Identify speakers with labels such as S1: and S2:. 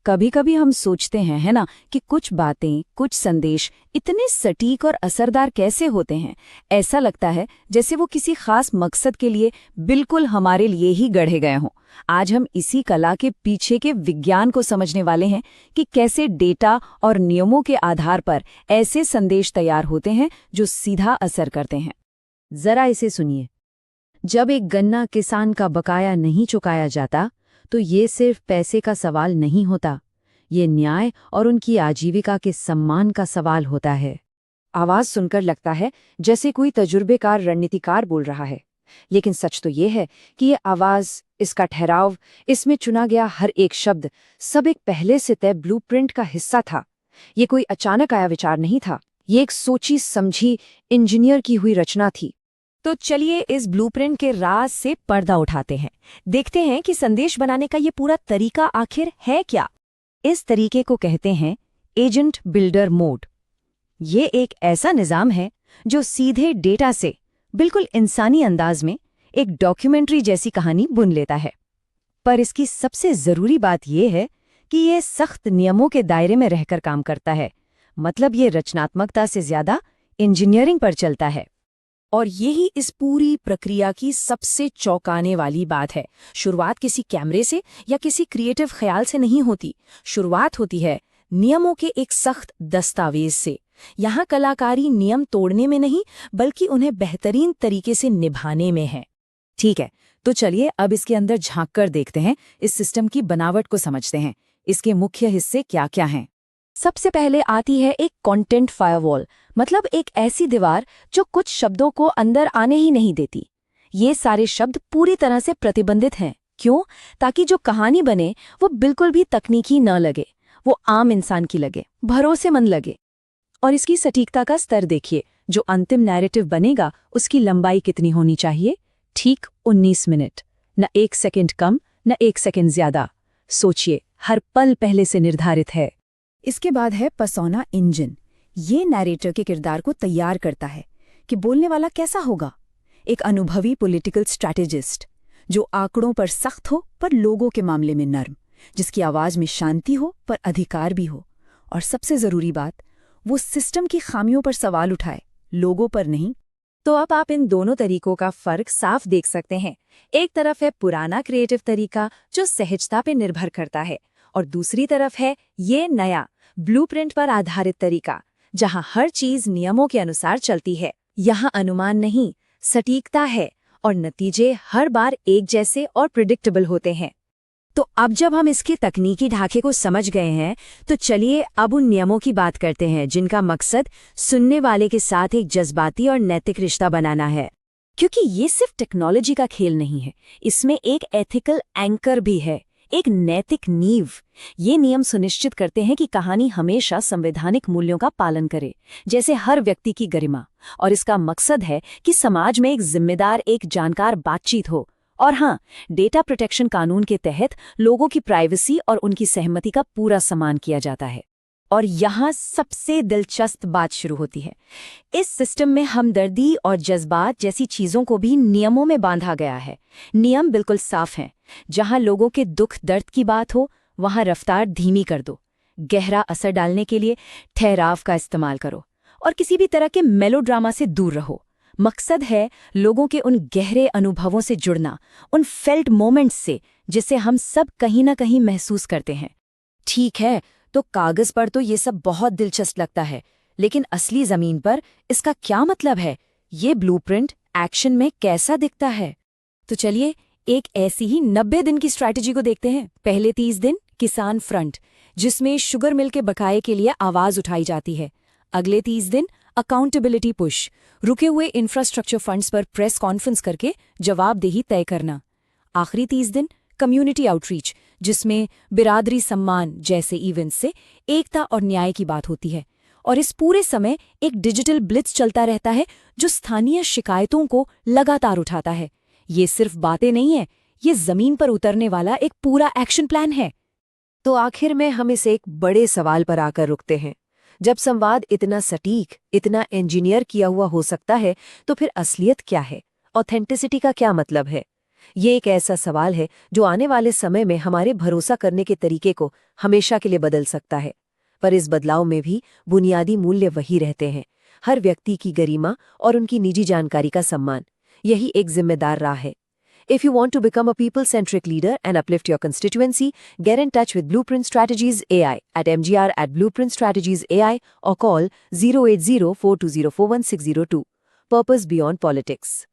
S1: कभी कभी हम सोचते हैं, है ना, कि कुछ बातें, कुछ संदेश इतने सटीक और असरदार कैसे होते हैं। ऐसा लगता है जैसे वो किसी खास मकसद के लिए बिल्कुल हमारे लिए ही गढ़े गए हों। आज हम इसी कला के पीछे के विज्ञान को समझने वाले हैं कि कैसे डेटा और नियमों के आधार पर ऐसे संदेश तैयार होते हैं जो सीधा असर करते हैं। जरा इसे सुनिए। जब एक गन्ना किसान का बकाया नहीं चुकाया जाता तो ये सिर्फ पैसे का सवाल नहीं होता, ये न्याय और उनकी आजीविका के सम्मान का सवाल होता है। आवाज सुनकर लगता है जैसे कोई तजुर्बेकार रणनीतिकार बोल रहा है, लेकिन सच तो ये है कि ये आवाज, इसका ठहराव, इसमें चुना गया हर एक शब्द सब एक पहले से तय ब्लूप्रिंट का हिस्सा था। ये कोई अचानक आया विचार नहीं था, ये एक सोची समझी इंजीनियर की हुई रचना थी। तो चलिए इस ब्लूप्रिंट के राज से पर्दा उठाते हैं, देखते हैं कि संदेश बनाने का ये पूरा तरीका आखिर है क्या। इस तरीके को कहते हैं एजेंट बिल्डर मोड। ये एक ऐसा निज़ाम है जो सीधे डेटा से बिल्कुल इंसानी अंदाज में एक डॉक्यूमेंट्री जैसी कहानी बुन लेता है। पर इसकी सबसे ज़रूरी बात यह है कि ये सख्त नियमों के दायरे में रहकर काम करता है। मतलब ये रचनात्मकता से ज़्यादा इंजीनियरिंग पर चलता है। और यही इस पूरी प्रक्रिया की सबसे चौंकाने वाली बात है। शुरुआत किसी कैमरे से या किसी क्रिएटिव ख्याल से नहीं होती, शुरुआत होती है नियमों के एक सख्त दस्तावेज से। यहाँ कलाकारी नियम तोड़ने में नहीं, बल्कि उन्हें बेहतरीन तरीके से निभाने में है। ठीक है, तो चलिए अब इसके अंदर झांक कर देखते हैं, इस सिस्टम की बनावट को समझते हैं। इसके मुख्य हिस्से क्या क्या हैं। सबसे पहले आती है एक कंटेंट फायरवॉल, मतलब एक ऐसी दीवार जो कुछ शब्दों को अंदर आने ही नहीं देती। ये सारे शब्द पूरी तरह से प्रतिबंधित हैं। क्यों? ताकि जो कहानी बने वो बिल्कुल भी तकनीकी न लगे, वो आम इंसान की लगे, भरोसेमंद लगे। और इसकी सटीकता का स्तर देखिए, जो अंतिम नैरेटिव बनेगा उसकी लंबाई कितनी होनी चाहिए? ठीक 19 मिनट, न 1 सेकंड कम न 1 सेकंड ज्यादा। सोचिए, हर पल पहले से निर्धारित है। इसके बाद है पर्सोना इंजन। ये नैरेटर के किरदार को तैयार करता है कि बोलने वाला कैसा होगा। एक अनुभवी पॉलिटिकल स्ट्रैटेजिस्ट जो आंकड़ों पर सख्त हो पर लोगों के मामले में नर्म, जिसकी आवाज में शांति हो पर अधिकार भी हो। और सबसे जरूरी बात, वो सिस्टम की खामियों पर सवाल उठाए, लोगों पर नहीं। तो अब आप इन दोनों तरीकों का फर्क साफ देख सकते हैं। एक तरफ है पुराना क्रिएटिव तरीका जो सहजता पे निर्भर करता है, और दूसरी तरफ है ये नया ब्लूप्रिंट पर आधारित तरीका, जहां हर चीज नियमों के अनुसार चलती है। यहाँ अनुमान नहीं, सटीकता है, और नतीजे हर बार एक जैसे और प्रिडिक्टेबल होते हैं। तो अब जब हम इसके तकनीकी ढांचे को समझ गए हैं, तो चलिए अब उन नियमों की बात करते हैं जिनका मकसद सुनने वाले के साथ एक जज्बाती और नैतिक रिश्ता बनाना है। क्योंकि ये सिर्फ टेक्नोलॉजी का खेल नहीं है, इसमें एक एथिकल एंकर भी है, एक नैतिक नींव। ये नियम सुनिश्चित करते हैं कि कहानी हमेशा संवैधानिक मूल्यों का पालन करे, जैसे हर व्यक्ति की गरिमा। और इसका मकसद है कि समाज में एक जिम्मेदार, एक जानकार बातचीत हो। और हाँ, डेटा प्रोटेक्शन कानून के तहत लोगों की प्राइवेसी और उनकी सहमति का पूरा सम्मान किया जाता है। और यहाँ सबसे दिलचस्प बात शुरू होती है। इस सिस्टम में हमदर्दी और जज्बात जैसी चीज़ों को भी नियमों में बांधा गया है। नियम बिल्कुल साफ हैं। जहाँ लोगों के दुख दर्द की बात हो, वहाँ रफ्तार धीमी कर दो, गहरा असर डालने के लिए ठहराव का इस्तेमाल करो, और किसी भी तरह के मेलोड्रामा से दूर रहो। मकसद है लोगों के उन गहरे अनुभवों से जुड़ना, उन फेल्ट मोमेंट्स से जिसे हम सब कहीं ना कहीं महसूस करते हैं। ठीक है, तो कागज पर तो ये सब बहुत दिलचस्प लगता है, लेकिन असली जमीन पर इसका क्या मतलब है? ये ब्लूप्रिंट एक्शन में कैसा दिखता है? तो चलिए एक ऐसी ही 90 दिन की स्ट्रैटेजी को देखते हैं। पहले 30 दिन किसान फ्रंट, जिसमें शुगर मिल के बकाये के लिए आवाज उठाई जाती है। अगले 30 दिन अकाउंटेबिलिटी पुश, रुके हुए इंफ्रास्ट्रक्चर फंड्स पर प्रेस कॉन्फ्रेंस करके जवाबदेही तय करना। आखिरी 30 दिन कम्युनिटी आउटरीच, जिसमें बिरादरी सम्मान जैसे इवेंट्स से एकता और न्याय की बात होती है। और इस पूरे समय एक डिजिटल ब्लिट्स चलता रहता है जो स्थानीय शिकायतों को लगातार उठाता है। ये सिर्फ बातें नहीं है, ये जमीन पर उतरने वाला एक पूरा एक्शन प्लान है। तो आखिर में हम इस एक बड़े सवाल पर आकर रुकते हैं। जब संवाद इतना सटीक, इतना इंजीनियर किया हुआ हो सकता है, तो फिर असलियत क्या है? ऑथेंटिसिटी का क्या मतलब है?
S2: ये एक ऐसा सवाल है जो आने वाले समय में हमारे भरोसा करने के तरीके को हमेशा के लिए बदल सकता है। पर इस बदलाव में भी बुनियादी मूल्य वही रहते हैं, हर व्यक्ति की गरिमा और उनकी निजी जानकारी का सम्मान। यही एक जिम्मेदार राह है। If you want to become a people-centric leader and uplift your constituency, get in touch with Blueprint Strategies AI at mgr@blueprintstrategies.ai or call 080-42041602. Purpose Beyond Politics.